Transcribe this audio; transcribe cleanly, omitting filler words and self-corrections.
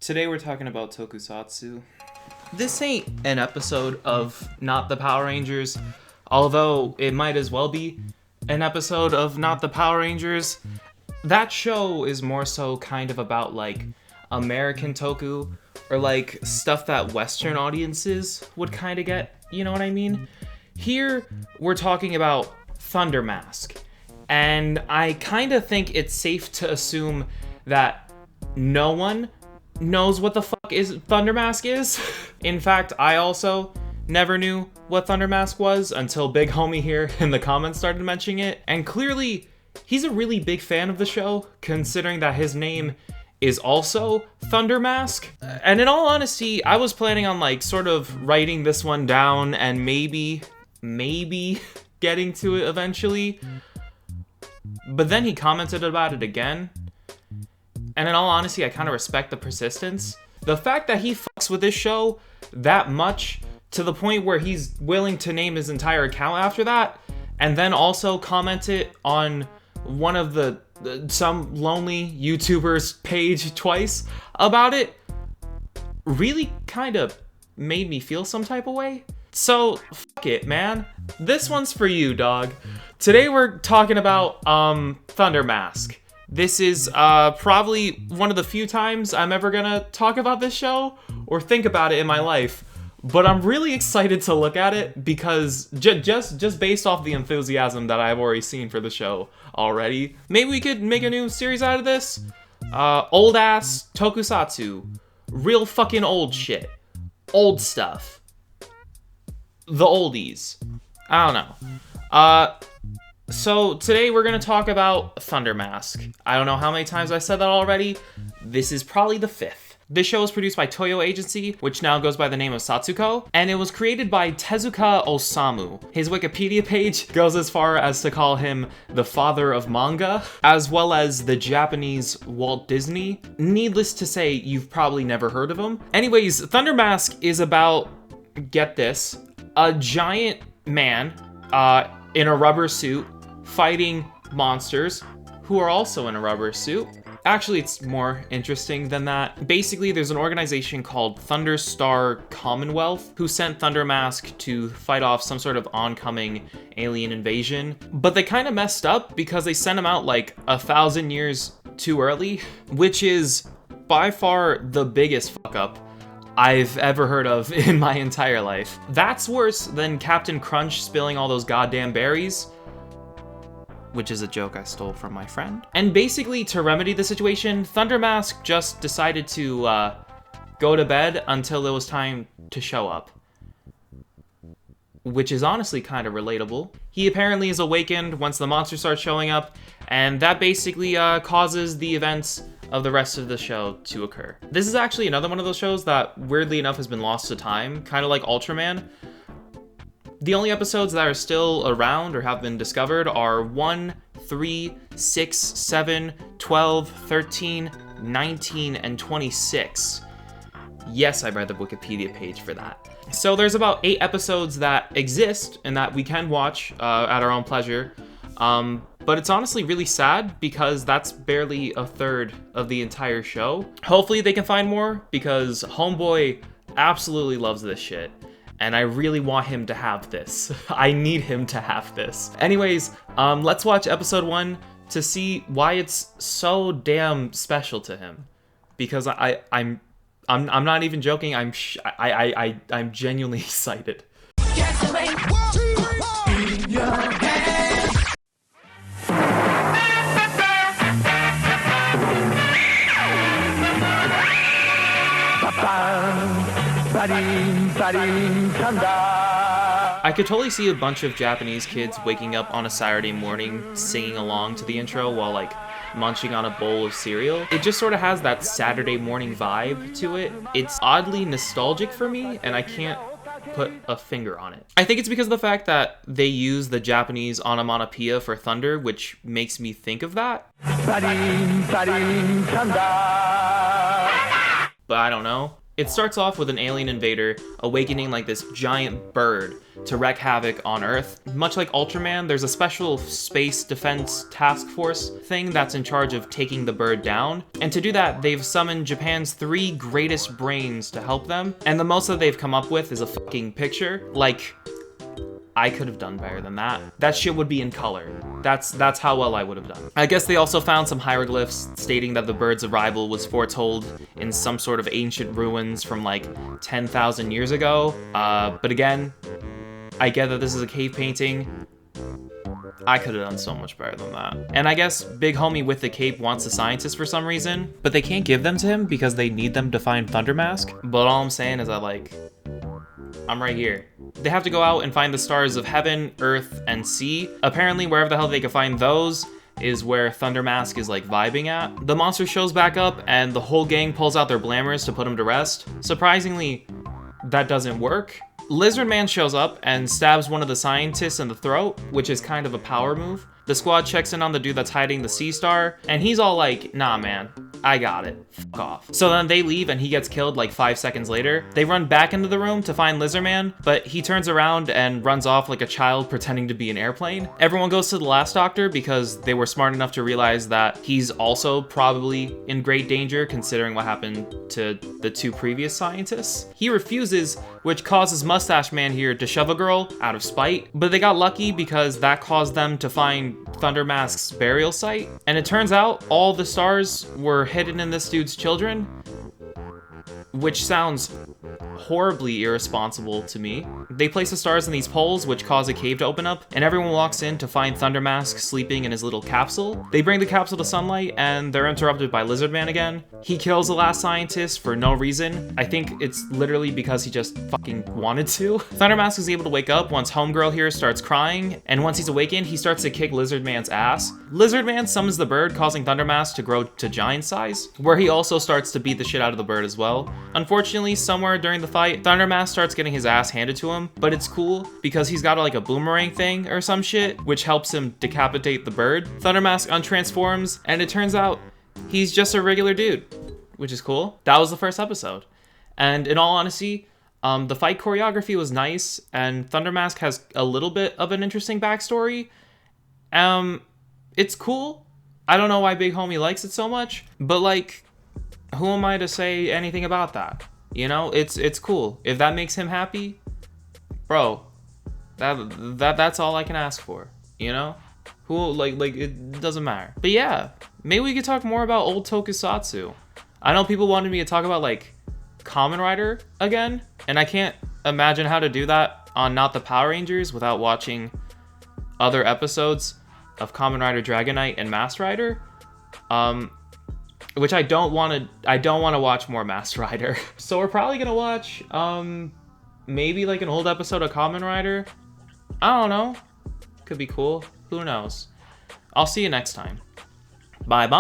Today we're talking about Tokusatsu. This ain't an episode of Not the Power Rangers, although it might as well be an episode of Not the Power Rangers. That show is more so kind of about like American Toku, or like stuff that Western audiences would kind of get, you know what I mean? Here we're talking about Thunder Mask, and I kind of think it's safe to assume that no one knows what the fuck is Thunder Mask is. In fact, I also never knew what Thunder Mask was until Big Homie here in the comments started mentioning it. And clearly, he's a really big fan of the show, considering that his name is also Thunder Mask. And in all honesty, I was planning on like sort of writing this one down and maybe getting to it eventually. But then he commented about it again. And in all honesty, I kind of respect the persistence. The fact that he fucks with this show that much to the point where he's willing to name his entire account after that, and then also comment it on one of some lonely YouTuber's page twice about it, really kind of made me feel some type of way. So, fuck it, man. This one's for you, dog. Today we're talking about Thunder Mask. This is probably one of the few times I'm ever gonna talk about this show or think about it in my life, but I'm really excited to look at it because just based off the enthusiasm that I've already seen for the show already, maybe we could make a new series out of this. Old ass Tokusatsu, real fucking old shit, old stuff, the oldies. I don't know. So today we're going to talk about Thunder Mask. I don't know how many times I said that already. This is probably the fifth. This show was produced by Toyo Agency, which now goes by the name of Satsuko, and it was created by Tezuka Osamu. His Wikipedia page goes as far as to call him the father of manga, as well as the Japanese Walt Disney. Needless to say, you've probably never heard of him. Anyways, Thunder Mask is about, get this, a giant man in a rubber suit fighting monsters who are also in a rubber suit. Actually, it's more interesting than that. Basically, there's an organization called Thunder Star Commonwealth who sent Thunder Mask to fight off some sort of oncoming alien invasion. But they kind of messed up because they sent him out like 1,000 years too early, which is by far the biggest fuck up I've ever heard of in my entire life. That's worse than Captain Crunch spilling all those goddamn berries, which is a joke I stole from my friend. And basically, to remedy the situation, Thunder Mask just decided to go to bed until it was time to show up, which is honestly kind of relatable. He apparently is awakened once the monster starts showing up, and that basically causes the events of the rest of the show to occur. This is actually another one of those shows that weirdly enough has been lost to time, kind of like Ultraman. The only episodes that are still around or have been discovered are 1, 3, 6, 7, 12, 13, 19, and 26. Yes, I read the Wikipedia page for that. So there's about 8 episodes that exist and that we can watch at our own pleasure. But it's honestly really sad because that's barely a third of the entire show. Hopefully they can find more because Homeboy absolutely loves this shit. And I really want him to have this. I need him to have this. Anyways, let's watch episode 1 to see why it's so damn special to him. Because I'm not even joking. I'm genuinely excited. I could totally see a bunch of Japanese kids waking up on a Saturday morning singing along to the intro while like munching on a bowl of cereal. It just sort of has that Saturday morning vibe to it. It's oddly nostalgic for me, and I can't put a finger on it. I think it's because of the fact that they use the Japanese onomatopoeia for thunder, which makes me think of that. But I don't know. It starts off with an alien invader awakening like this giant bird to wreak havoc on Earth. Much like Ultraman, there's a special space defense task force thing that's in charge of taking the bird down. And to do that, they've summoned Japan's 3 greatest brains to help them. And the most that they've come up with is a fucking picture. Like, I could have done better than that. That shit would be in color. That's how well I would have done. I guess they also found some hieroglyphs stating that the bird's arrival was foretold in some sort of ancient ruins from like 10,000 years ago. But again, I get that this is a cave painting. I could have done so much better than that. And I guess Big Homie with the cape wants the scientists for some reason, but they can't give them to him because they need them to find Thunder Mask. But all I'm saying is that, like, I'm right here. They have to go out and find the stars of heaven, earth, and sea. Apparently, wherever the hell they can find those is where Thunder Mask is like vibing at. The monster shows back up and the whole gang pulls out their blammers to put him to rest. Surprisingly, that doesn't work. Lizard Man shows up and stabs one of the scientists in the throat, which is kind of a power move. The squad checks in on the dude that's hiding the sea star, and he's all like, nah man, I got it, fuck off. So then they leave and he gets killed like 5 seconds later. They run back into the room to find Lizard Man, but he turns around and runs off like a child pretending to be an airplane. Everyone goes to the last doctor because they were smart enough to realize that he's also probably in great danger considering what happened to the 2 previous scientists. He refuses, which causes Mustache Man here to shove a girl out of spite, but they got lucky because that caused them to find Thunder Mask's burial site. And it turns out all the stars were hidden in this dude's children, which sounds horribly irresponsible to me. They place the stars in these poles, which cause a cave to open up, and everyone walks in to find Thunder Mask sleeping in his little capsule. They bring the capsule to sunlight, and they're interrupted by Lizard Man again. He kills the last scientist for no reason. I think it's literally because he just fucking wanted to. Thunder Mask is able to wake up once Homegirl here starts crying, and once he's awakened, he starts to kick Lizard Man's ass. Lizard Man summons the bird, causing Thunder Mask to grow to giant size, where he also starts to beat the shit out of the bird as well. Unfortunately, somewhere during the fight, Thunder Mask starts getting his ass handed to him, but it's cool because he's got like a boomerang thing or some shit, which helps him decapitate the bird. Thunder Mask untransforms, and it turns out he's just a regular dude, which is cool. That was the first episode. And in all honesty, the fight choreography was nice, and Thunder Mask has a little bit of an interesting backstory. It's cool. I don't know why Big Homie likes it so much, but like, who am I to say anything about that? You know, it's cool. If that makes him happy, bro, that's all I can ask for. You know, who like it doesn't matter. But yeah, maybe we could talk more about old Tokusatsu. I know people wanted me to talk about like Kamen Rider again, and I can't imagine how to do that on Not the Power Rangers without watching other episodes of Kamen Rider Dragon Knight and Masked Rider. Which I don't want to watch more Masked Rider. So we're probably going to watch maybe like an old episode of Kamen Rider. I don't know. Could be cool. Who knows? I'll see you next time. Bye-bye.